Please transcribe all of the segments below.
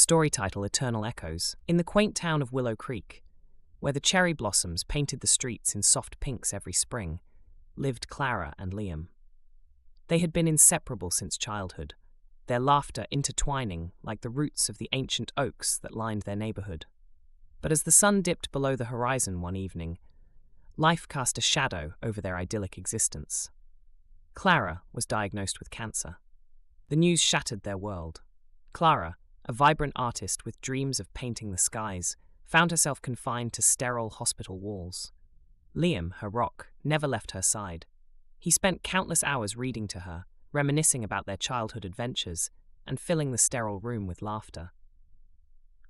story title Eternal Echoes. In the quaint town of Willow Creek, where the cherry blossoms painted the streets in soft pinks every spring, lived Clara and Liam. They had been inseparable since childhood, their laughter intertwining like the roots of the ancient oaks that lined their neighborhood. But as the sun dipped below the horizon one evening, life cast a shadow over their idyllic existence. Clara was diagnosed with cancer. The news shattered their world. Clara, a vibrant artist with dreams of painting the skies, found herself confined to sterile hospital walls. Liam, her rock, never left her side. He spent countless hours reading to her, reminiscing about their childhood adventures, and filling the sterile room with laughter.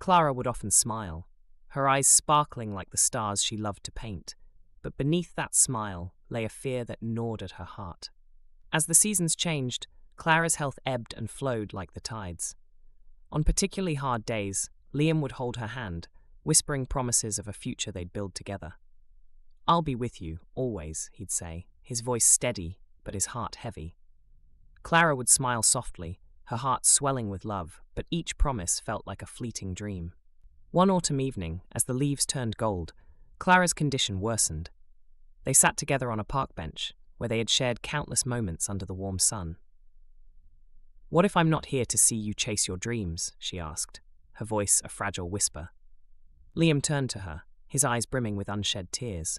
Clara would often smile, her eyes sparkling like the stars she loved to paint, but beneath that smile lay a fear that gnawed at her heart. As the seasons changed, Clara's health ebbed and flowed like the tides. On particularly hard days, Liam would hold her hand, whispering promises of a future they'd build together. "I'll be with you, always," he'd say, his voice steady, but his heart heavy. Clara would smile softly, her heart swelling with love, but each promise felt like a fleeting dream. One autumn evening, as the leaves turned gold, Clara's condition worsened. They sat together on a park bench, where they had shared countless moments under the warm sun. "What if I'm not here to see you chase your dreams?" she asked, her voice a fragile whisper. Liam turned to her, his eyes brimming with unshed tears.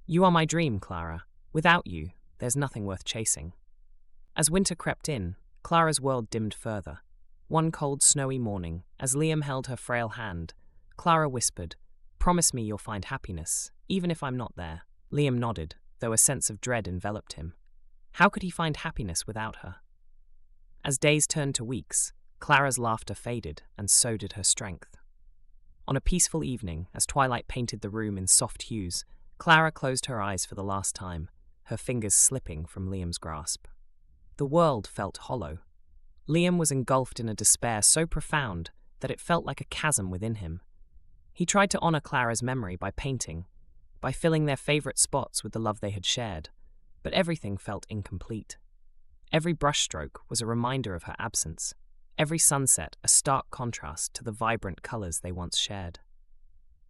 "You are my dream, Clara. Without you, there's nothing worth chasing." As winter crept in, Clara's world dimmed further. One cold, snowy morning, as Liam held her frail hand, Clara whispered, "Promise me you'll find happiness, even if I'm not there." Liam nodded, though a sense of dread enveloped him. How could he find happiness without her? As days turned to weeks, Clara's laughter faded, and so did her strength. On a peaceful evening, as twilight painted the room in soft hues, Clara closed her eyes for the last time, her fingers slipping from Liam's grasp. The world felt hollow. Liam was engulfed in a despair so profound that it felt like a chasm within him. He tried to honor Clara's memory by painting, by filling their favorite spots with the love they had shared, but everything felt incomplete. Every brushstroke was a reminder of her absence, every sunset a stark contrast to the vibrant colors they once shared.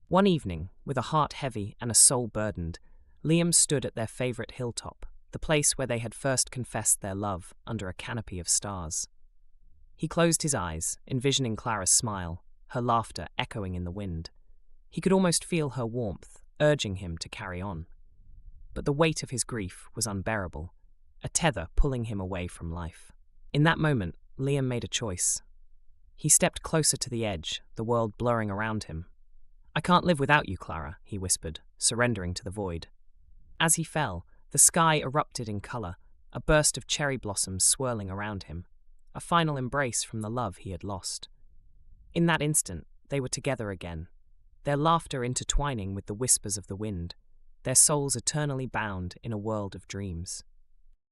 One evening, with a heart heavy and a soul burdened, Liam stood at their favorite hilltop, the place where they had first confessed their love under a canopy of stars. He closed his eyes, envisioning Clara's smile, her laughter echoing in the wind. He could almost feel her warmth, urging him to carry on. But the weight of his grief was unbearable, a tether pulling him away from life. In that moment, Liam made a choice. He stepped closer to the edge, the world blurring around him. "I can't live without you, Clara," he whispered, surrendering to the void. As he fell, the sky erupted in color, a burst of cherry blossoms swirling around him, a final embrace from the love he had lost. In that instant, they were together again, their laughter intertwining with the whispers of the wind, their souls eternally bound in a world of dreams.